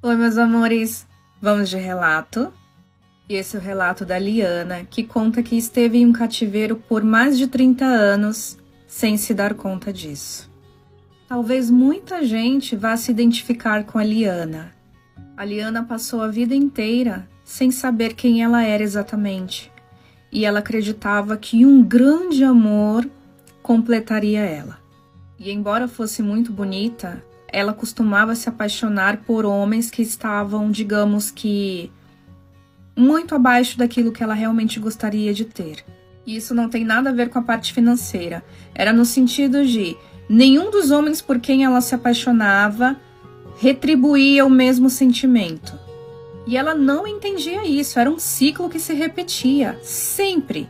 Oi, meus amores, vamos de relato. E esse é o relato da Liana, que conta que esteve em um cativeiro por mais de 30 anos sem se dar conta disso. Talvez muita gente vá se identificar com a Liana. A Liana passou a vida inteira sem saber quem ela era exatamente, e ela acreditava que um grande amor completaria ela. E embora fosse muito bonita, ela costumava se apaixonar por homens que estavam, digamos que, muito abaixo daquilo que ela realmente gostaria de ter. E isso não tem nada a ver com a parte financeira. Era no sentido de nenhum dos homens por quem ela se apaixonava retribuía o mesmo sentimento. E ela não entendia isso, era um ciclo que se repetia, sempre.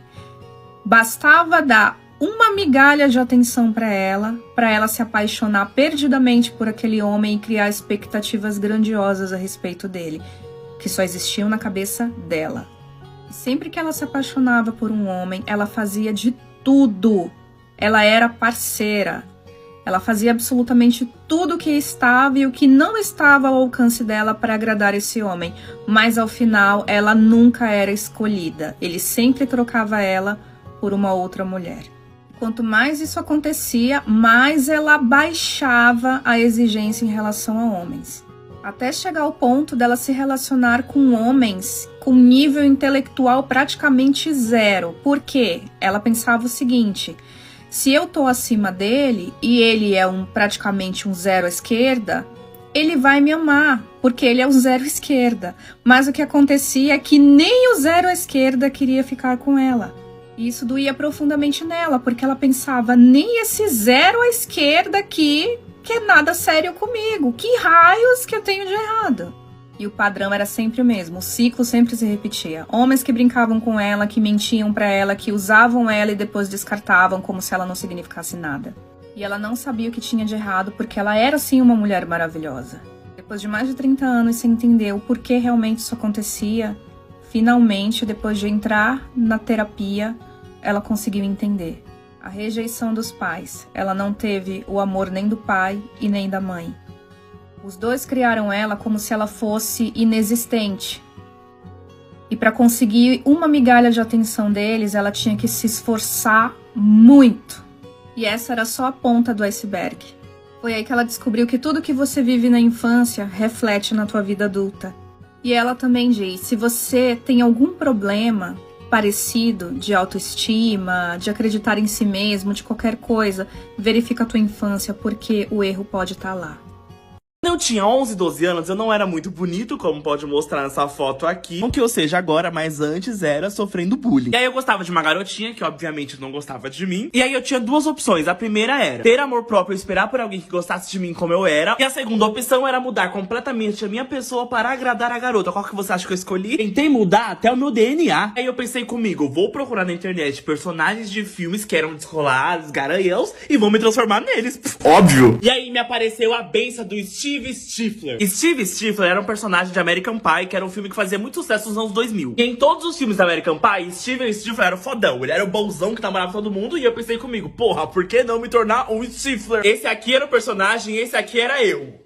Bastava dar uma migalha de atenção para ela se apaixonar perdidamente por aquele homem e criar expectativas grandiosas a respeito dele, que só existiam na cabeça dela. E sempre que ela se apaixonava por um homem, ela fazia de tudo. Ela era parceira. Ela fazia absolutamente tudo o que estava e o que não estava ao alcance dela para agradar esse homem. Mas ao final, ela nunca era escolhida. Ele sempre trocava ela por uma outra mulher. Quanto mais isso acontecia, mais ela baixava a exigência em relação a homens. Até chegar ao ponto dela se relacionar com homens com nível intelectual praticamente zero. Por quê? Ela pensava o seguinte: se eu tô acima dele e ele é praticamente um zero à esquerda, ele vai me amar, porque ele é um zero à esquerda. Mas o que acontecia é que nem o zero à esquerda queria ficar com ela. E isso doía profundamente nela, porque ela pensava, nem esse zero à esquerda aqui quer nada sério comigo. Que raios que eu tenho de errado? E o padrão era sempre o mesmo, o ciclo sempre se repetia. Homens que brincavam com ela, que mentiam pra ela, que usavam ela e depois descartavam como se ela não significasse nada. E ela não sabia o que tinha de errado, porque ela era sim uma mulher maravilhosa. Depois de mais de 30 anos sem entender o porquê realmente isso acontecia, finalmente, depois de entrar na terapia, ela conseguiu entender. A rejeição dos pais. Ela não teve o amor nem do pai e nem da mãe. Os dois criaram ela como se ela fosse inexistente. E para conseguir uma migalha de atenção deles, ela tinha que se esforçar muito. E essa era só a ponta do iceberg. Foi aí que ela descobriu que tudo que você vive na infância reflete na tua vida adulta. E ela também diz, se você tem algum problema parecido de autoestima, de acreditar em si mesmo, de qualquer coisa, verifica a tua infância, porque o erro pode estar lá. Quando eu tinha 11, 12 anos, eu não era muito bonito, como pode mostrar nessa foto aqui. Não que eu seja agora, mas antes era sofrendo bullying. E aí eu gostava de uma garotinha, que obviamente não gostava de mim. E aí eu tinha duas opções. A primeira era ter amor próprio e esperar por alguém que gostasse de mim como eu era. E a segunda opção era mudar completamente a minha pessoa para agradar a garota. Qual que você acha que eu escolhi? Tentei mudar até o meu DNA. Aí eu pensei comigo, vou procurar na internet personagens de filmes que eram descolados, garanhões, e vou me transformar neles. Óbvio! E aí me apareceu a benção do Steve Stifler. Steve Stifler era um personagem de American Pie, que era um filme que fazia muito sucesso nos anos 2000. E em todos os filmes da American Pie, Steven Stifler era o fodão. Ele era o bonzão que namorava todo mundo. E eu pensei comigo, porra, por que não me tornar um Stifler? Esse aqui era o personagem, esse aqui era eu.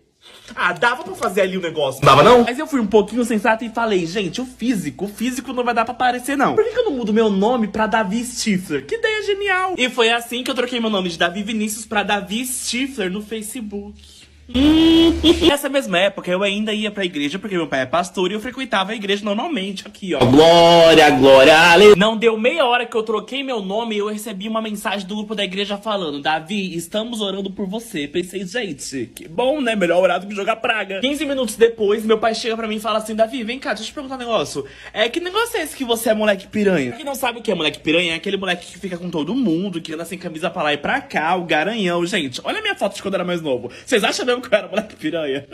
Ah, dava pra fazer ali o negócio. Dava não? Mas eu fui um pouquinho sensato e falei, gente, o físico não vai dar pra aparecer não. Por que eu não mudo meu nome pra Davi Stifler? Que ideia genial. E foi assim que eu troquei meu nome de Davi Vinícius pra Davi Stifler no Facebook. Nessa mesma época eu ainda ia pra igreja porque meu pai é pastor e eu frequentava a igreja normalmente. Aqui ó, glória, glória, aleluia. Não deu meia hora que eu troquei meu nome e eu recebi uma mensagem do grupo da igreja falando, Davi, estamos orando por você. Pensei, gente, que bom, né? Melhor orar do que jogar praga. 15 minutos depois, meu pai chega pra mim e fala assim, Davi, vem cá, deixa eu te perguntar um negócio. Que negócio é esse que você é moleque piranha? Quem não sabe o que é moleque piranha, é aquele moleque que fica com todo mundo, que anda sem camisa pra lá e pra cá, o garanhão. Gente, olha a minha foto de quando eu era mais novo. Vocês acham mesmo que eu era moleque piranha?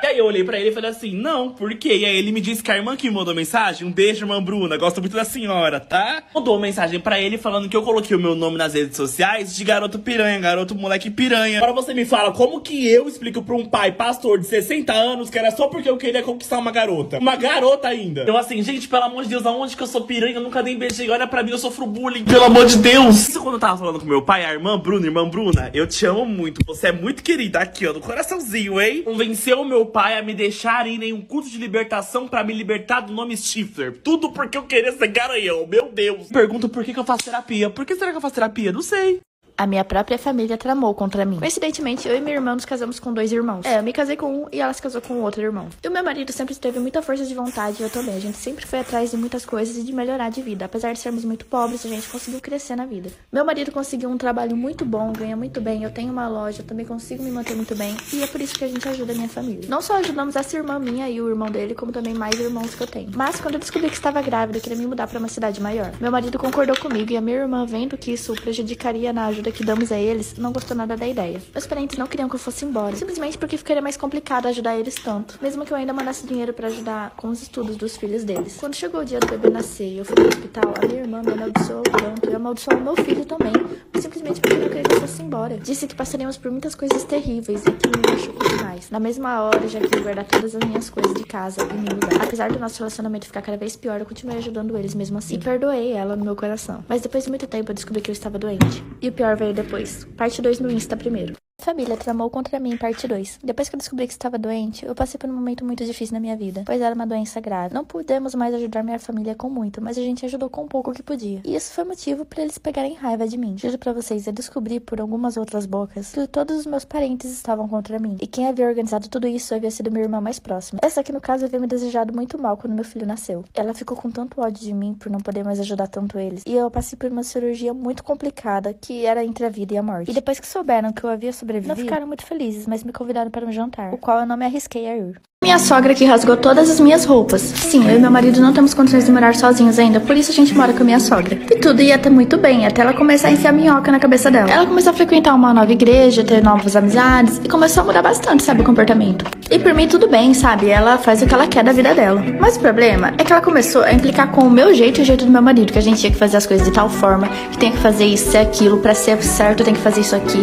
E aí eu olhei pra ele e falei assim, não, por quê? E aí ele me disse que a irmã que me mandou mensagem, um beijo, irmã Bruna, gosto muito da senhora, tá? Mandou uma mensagem pra ele falando que eu coloquei o meu nome nas redes sociais de garoto piranha, garoto moleque piranha. Agora você me fala, como que eu explico pra um pai pastor de 60 anos que era só porque eu queria conquistar uma garota? Uma garota ainda. Eu assim, gente, pelo amor de Deus, aonde que eu sou piranha? Eu nunca nem beijei, olha pra mim, eu sofro bullying. Pelo amor de Deus! Isso quando eu tava falando com meu pai, a irmã Bruna, eu te amo muito, você é muito querida, aqui ó, no coraçãozinho, hein? Convenceu o meu pai pai a me deixar ir em um curso de libertação pra me libertar do nome Stifler. Tudo porque eu queria ser garanhão, meu Deus. Pergunta por que eu faço terapia. Por que será que eu faço terapia? Não sei. A minha própria família tramou contra mim. Coincidentemente, eu e minha irmã nos casamos com 2 irmãos. Eu me casei com um e ela se casou com o outro irmão. E o meu marido sempre teve muita força de vontade e eu também. A gente sempre foi atrás de muitas coisas e de melhorar de vida. Apesar de sermos muito pobres, a gente conseguiu crescer na vida. Meu marido conseguiu um trabalho muito bom, ganha muito bem. Eu tenho uma loja, eu também consigo me manter muito bem. E é por isso que a gente ajuda a minha família. Não só ajudamos essa irmã minha e o irmão dele, como também mais irmãos que eu tenho. Mas quando eu descobri que estava grávida, eu queria me mudar para uma cidade maior. Meu marido concordou comigo e a minha irmã, vendo que isso prejudicaria na ajuda que damos a eles, não gostou nada da ideia. Meus parentes não queriam que eu fosse embora, simplesmente porque ficaria mais complicado ajudar eles tanto, mesmo que eu ainda mandasse dinheiro pra ajudar com os estudos dos filhos deles. Quando chegou o dia do bebê nascer e eu fui pro hospital, a minha irmã me amaldiçoou tanto e amaldiçoou o meu filho também, simplesmente porque não queria que eu fosse embora. Disse que passaríamos por muitas coisas terríveis e que me machucou demais. Na mesma hora, eu já quis guardar todas as minhas coisas de casa e me mudar. Apesar do nosso relacionamento ficar cada vez pior, eu continuei ajudando eles mesmo assim. E perdoei ela no meu coração. Mas depois de muito tempo, eu descobri que eu estava doente. E o pior veio depois. Parte 2 no Insta primeiro. A família tramou contra mim, parte 2. Depois que eu descobri que estava doente, eu passei por um momento muito difícil na minha vida, pois era uma doença grave. Não pudemos mais ajudar minha família com muito, mas a gente ajudou com um pouco que podia. E isso foi motivo para eles pegarem raiva de mim. Juro pra vocês, eu descobri por algumas outras bocas que todos os meus parentes estavam contra mim. E quem havia organizado tudo isso havia sido minha irmã mais próxima. Essa aqui, no caso, havia me desejado muito mal quando meu filho nasceu. Ela ficou com tanto ódio de mim por não poder mais ajudar tanto eles. E eu passei por uma cirurgia muito complicada, que era entre a vida e a morte. E depois que souberam que eu havia sobrevivido, não ficaram muito felizes, mas me convidaram para um jantar, o qual eu não me arrisquei a ir. Minha sogra que rasgou todas as minhas roupas. Sim, eu e meu marido não temos condições de morar sozinhos ainda, por isso a gente mora com a minha sogra. E tudo ia até muito bem, até ela começar a enfiar minhoca na cabeça dela. Ela começou a frequentar uma nova igreja, ter novas amizades e começou a mudar bastante, sabe, o comportamento. E por mim tudo bem, sabe, ela faz o que ela quer da vida dela. Mas o problema é que ela começou a implicar com o meu jeito e o jeito do meu marido, que a gente tinha que fazer as coisas de tal forma, que tem que fazer isso e aquilo, pra ser certo tem que fazer isso aqui.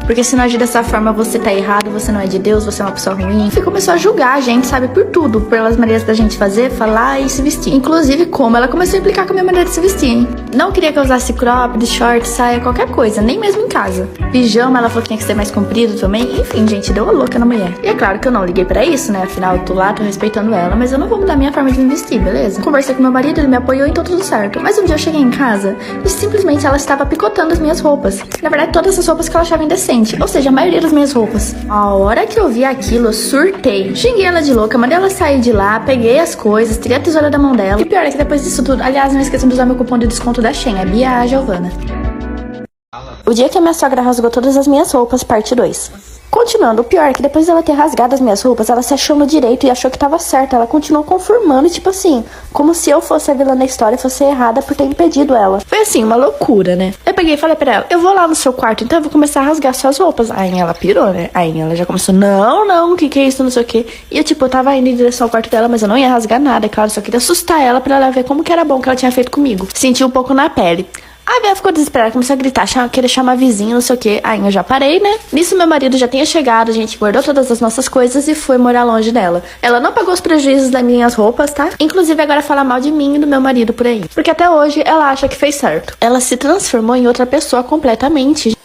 Porque se não agir dessa forma, você tá errado, você não é de Deus, você é uma pessoa ruim. E começou a julgar a gente, sabe, por tudo. Pelas maneiras da gente fazer, falar e se vestir. Inclusive, como ela começou a implicar com a minha maneira de se vestir, hein? Não queria que eu usasse cropped, short, saia, qualquer coisa, nem mesmo em casa. Pijama, ela falou que tinha que ser mais comprido também. Enfim, gente, deu uma louca na mulher. E é claro que eu não liguei pra isso, né? Afinal, eu tô lá, tô respeitando ela, mas eu não vou mudar minha forma de me vestir, beleza? Conversei com meu marido, ele me apoiou, então tudo certo. Mas um dia eu cheguei em casa e simplesmente ela estava picotando as minhas roupas. Na verdade, todas as roupas que ela achava indecente. Ou seja, a maioria das minhas roupas. A hora que eu vi aquilo, eu surtei. Xinguei ela de louca, mandei ela sair de lá, peguei as coisas, tirei a tesoura da mão dela. E pior é que depois disso tudo, aliás, não esqueçam de usar meu cupom de desconto da Shein, é Bia Giovana. O dia que a minha sogra rasgou todas as minhas roupas, parte 2. Continuando, o pior é que depois dela ter rasgado as minhas roupas, ela se achou no direito e achou que tava certa. Ela continuou conformando, tipo assim, como se eu fosse a vilã da história e fosse errada por ter impedido ela. Foi assim, uma loucura, né? Eu peguei e falei pra ela, eu vou lá no seu quarto, então eu vou começar a rasgar suas roupas. Aí ela pirou, né? Aí ela já começou, não, o que é isso, não sei o que. E eu, tipo, eu tava indo em direção ao quarto dela, mas eu não ia rasgar nada, claro, só queria assustar ela pra ela ver como que era bom que ela tinha feito comigo. Senti um pouco na pele. A Bia ficou desesperada, começou a gritar, querer chamar vizinho, não sei o que. Aí eu já parei, né? Nisso meu marido já tinha chegado, a gente guardou todas as nossas coisas e foi morar longe dela. Ela não pagou os prejuízos das minhas roupas, tá? Inclusive agora fala mal de mim e do meu marido por aí. Porque até hoje ela acha que fez certo. Ela se transformou em outra pessoa completamente.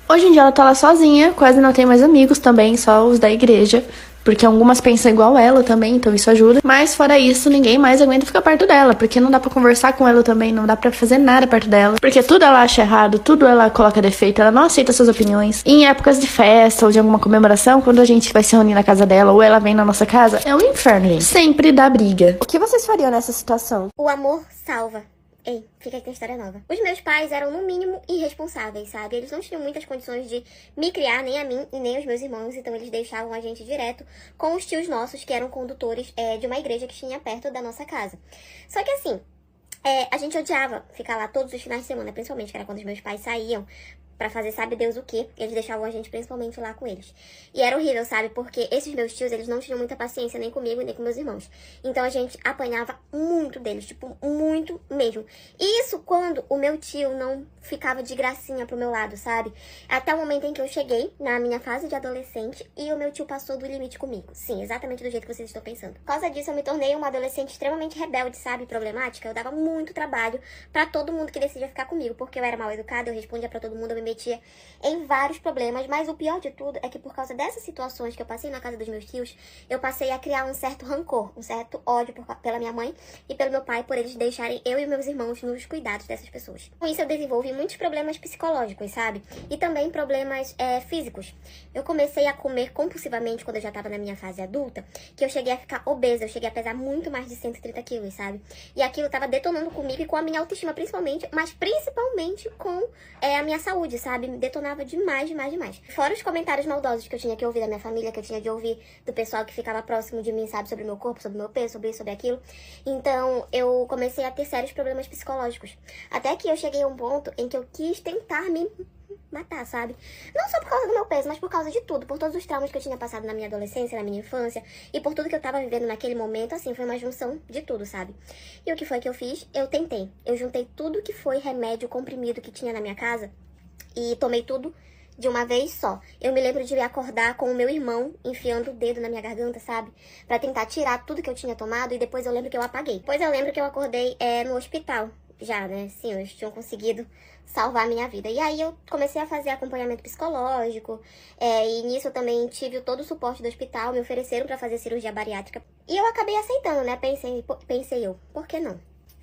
Hoje em dia ela tá lá sozinha, quase não tem mais amigos também, só os da igreja. Porque algumas pensam igual ela também, então isso ajuda. Mas fora isso, ninguém mais aguenta ficar perto dela. Porque não dá pra conversar com ela também, não dá pra fazer nada perto dela. Porque tudo ela acha errado, tudo ela coloca defeito, ela não aceita suas opiniões. E em épocas de festa ou de alguma comemoração, quando a gente vai se reunir na casa dela ou ela vem na nossa casa, é um inferno, gente. Sempre dá briga. O que vocês fariam nessa situação? O amor salva. Ei, fica aqui a história nova. Os meus pais eram, no mínimo, irresponsáveis, sabe? Eles não tinham muitas condições de me criar, nem a mim e nem aos meus irmãos, então eles deixavam a gente direto com os tios nossos, que eram condutores de uma igreja que tinha perto da nossa casa. Só que assim, a gente odiava ficar lá todos os finais de semana, principalmente, que era quando os meus pais saíam pra fazer sabe Deus o quê. Eles deixavam a gente principalmente lá com eles. E era horrível, sabe? Porque esses meus tios, eles não tinham muita paciência nem comigo, nem com meus irmãos. Então a gente apanhava muito deles, tipo, muito mesmo. E isso quando o meu tio não ficava de gracinha pro meu lado, sabe? Até o momento em que eu cheguei na minha fase de adolescente e o meu tio passou do limite comigo. Sim, exatamente do jeito que vocês estão pensando. Por causa disso, eu me tornei uma adolescente extremamente rebelde, sabe? Problemática. Eu dava muito trabalho pra todo mundo que decidia ficar comigo, porque eu era mal educada, eu respondia pra todo mundo, eu me metia em vários problemas, mas o pior de tudo é que por causa dessas situações que eu passei na casa dos meus tios, eu passei a criar um certo rancor, um certo ódio pela minha mãe e pelo meu pai, por eles deixarem eu e meus irmãos nos cuidados dessas pessoas. Com isso eu desenvolvi muitos problemas psicológicos, sabe? E também problemas físicos. Eu comecei a comer compulsivamente quando eu já tava na minha fase adulta, que eu cheguei a ficar obesa, eu cheguei a pesar muito mais de 130 quilos, sabe? E aquilo tava detonando comigo e com a minha autoestima principalmente, mas principalmente com a minha saúde, sabe? Me detonava demais, demais, demais. Fora os comentários maldosos que eu tinha que ouvir da minha família, que eu tinha de ouvir do pessoal que ficava próximo de mim, sabe? Sobre o meu corpo, sobre o meu peso, sobre isso, sobre aquilo. Então, eu comecei a ter sérios problemas psicológicos. Até que eu cheguei a um ponto em que eu quis tentar me matar, sabe? Não só por causa do meu peso, mas por causa de tudo. Por todos os traumas que eu tinha passado na minha adolescência, na minha infância. E por tudo que eu tava vivendo naquele momento, assim, foi uma junção de tudo, sabe? E o que foi que eu fiz? Eu tentei. Eu juntei tudo que foi remédio, comprimido que tinha na minha casa. E tomei tudo de uma vez só. Eu me lembro de acordar com o meu irmão enfiando o dedo na minha garganta, sabe? Pra tentar tirar tudo que eu tinha tomado. E depois eu lembro que eu apaguei. Depois eu lembro que eu acordei no hospital. Já, né? Sim, eles tinham conseguido salvar a minha vida. E aí eu comecei a fazer acompanhamento psicológico. E nisso eu também tive todo o suporte do hospital. Me ofereceram pra fazer cirurgia bariátrica. E eu acabei aceitando, né? Pensei eu, por que não?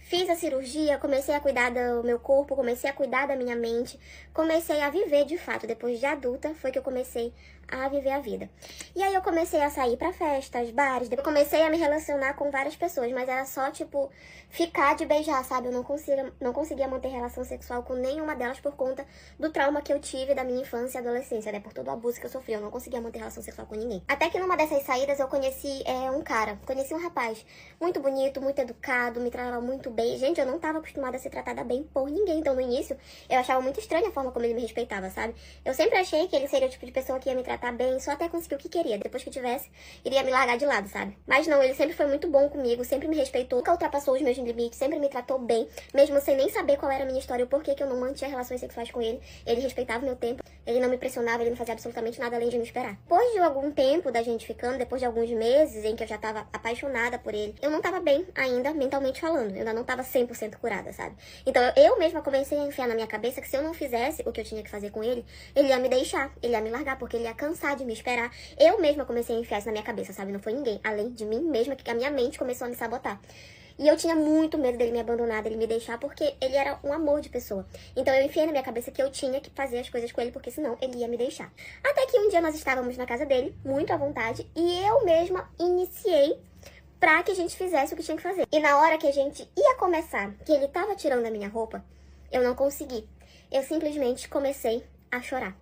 Fiz a cirurgia, comecei a cuidar do meu corpo, comecei a cuidar da minha mente, comecei a viver de fato. Depois de adulta, foi que eu comecei a viver a vida. E aí eu comecei a sair pra festas, bares, depois comecei a me relacionar com várias pessoas, mas era só, tipo, ficar de beijar, sabe? Eu não conseguia manter relação sexual com nenhuma delas por conta do trauma que eu tive da minha infância e adolescência, né? Por todo o abuso que eu sofri, eu não conseguia manter relação sexual com ninguém. Até que numa dessas saídas eu conheci conheci um rapaz muito bonito, muito educado, me tratava muito bem. Gente, eu não tava acostumada a ser tratada bem por ninguém, então no início eu achava muito estranha a forma como ele me respeitava, sabe? Eu sempre achei que ele seria o tipo de pessoa que ia me tratar bem, só até conseguir o que queria. Depois que eu tivesse, iria me largar de lado, sabe? Mas não, ele sempre foi muito bom comigo, sempre me respeitou, nunca ultrapassou os meus limites, sempre me tratou bem, mesmo sem nem saber qual era a minha história e o porquê que eu não mantinha relações sexuais com ele. Ele respeitava o meu tempo, ele não me pressionava, ele não fazia absolutamente nada além de me esperar. Depois de algum tempo da gente ficando, depois de alguns meses em que eu já tava apaixonada por ele, eu não tava bem ainda, mentalmente falando. Eu ainda não tava 100% curada, sabe? Então eu mesma comecei a enfiar na minha cabeça que se eu não fizesse o que eu tinha que fazer com ele, ele ia me deixar, ele ia me largar, porque ele ia cansar de me esperar. Eu mesma comecei a enfiar isso na minha cabeça, sabe? Não foi ninguém, além de mim mesma, que a minha mente começou a me sabotar. E eu tinha muito medo dele me abandonar, dele me deixar, porque ele era um amor de pessoa. Então eu enfiei na minha cabeça que eu tinha que fazer as coisas com ele, porque senão ele ia me deixar. Até que um dia nós estávamos na casa dele, muito à vontade, e eu mesma iniciei pra que a gente fizesse o que tinha que fazer. E na hora que a gente ia começar, que ele tava tirando a minha roupa, eu não consegui. Eu simplesmente comecei a chorar.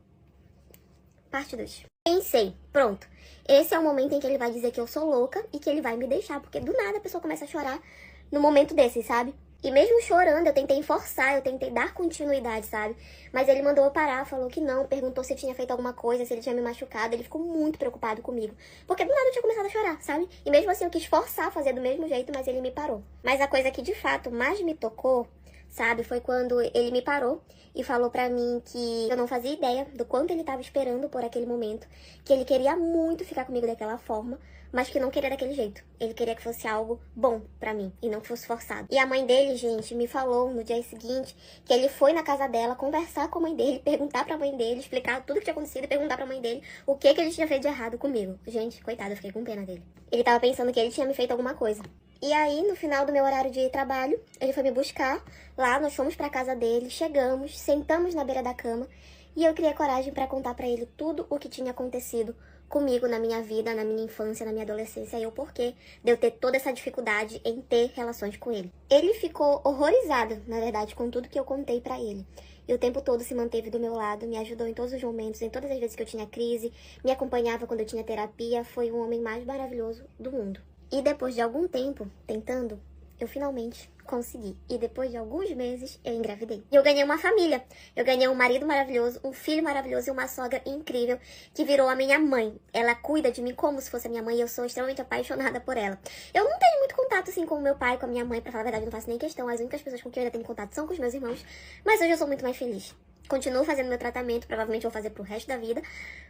Parte 2. Pensei, pronto, esse é o momento em que ele vai dizer que eu sou louca e que ele vai me deixar, porque do nada a pessoa começa a chorar no momento desse, sabe? E mesmo chorando, eu tentei forçar, eu tentei dar continuidade, sabe? Mas ele mandou eu parar, falou que não, perguntou se eu tinha feito alguma coisa, se ele tinha me machucado, ele ficou muito preocupado comigo. Porque do nada eu tinha começado a chorar, sabe? E mesmo assim eu quis forçar a fazer do mesmo jeito, mas ele me parou. Mas a coisa que de fato mais me tocou, sabe, foi quando ele me parou e falou pra mim que eu não fazia ideia do quanto ele tava esperando por aquele momento, que ele queria muito ficar comigo daquela forma, mas que não queria daquele jeito. Ele queria que fosse algo bom pra mim e não que fosse forçado. E a mãe dele, gente, me falou no dia seguinte que ele foi na casa dela conversar com a mãe dele, perguntar pra mãe dele, explicar tudo que tinha acontecido e perguntar pra mãe dele o que ele tinha feito de errado comigo. Gente, coitado, eu fiquei com pena dele. Ele tava pensando que ele tinha me feito alguma coisa. E aí, no final do meu horário de trabalho, ele foi me buscar. Lá, nós fomos pra casa dele, chegamos, sentamos na beira da cama. E eu criei coragem pra contar pra ele tudo o que tinha acontecido comigo na minha vida, na minha infância, na minha adolescência. E o porquê de eu ter toda essa dificuldade em ter relações com ele. Ele ficou horrorizado, na verdade, com tudo que eu contei pra ele. E o tempo todo se manteve do meu lado, me ajudou em todos os momentos, em todas as vezes que eu tinha crise, me acompanhava quando eu tinha terapia. Foi o homem mais maravilhoso do mundo. E depois de algum tempo tentando, eu finalmente consegui. E depois de alguns meses, eu engravidei. E eu ganhei uma família. Eu ganhei um marido maravilhoso, um filho maravilhoso e uma sogra incrível que virou a minha mãe. Ela cuida de mim como se fosse a minha mãe e eu sou extremamente apaixonada por ela. Eu não tenho muito contato, assim, com o meu pai, com a minha mãe. Pra falar a verdade, eu não faço nem questão. As únicas pessoas com quem eu ainda tenho contato são com os meus irmãos. Mas hoje eu sou muito mais feliz. Continuo fazendo meu tratamento, provavelmente vou fazer pro resto da vida.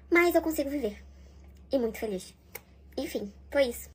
Mas eu consigo viver. E muito feliz. Enfim, foi isso.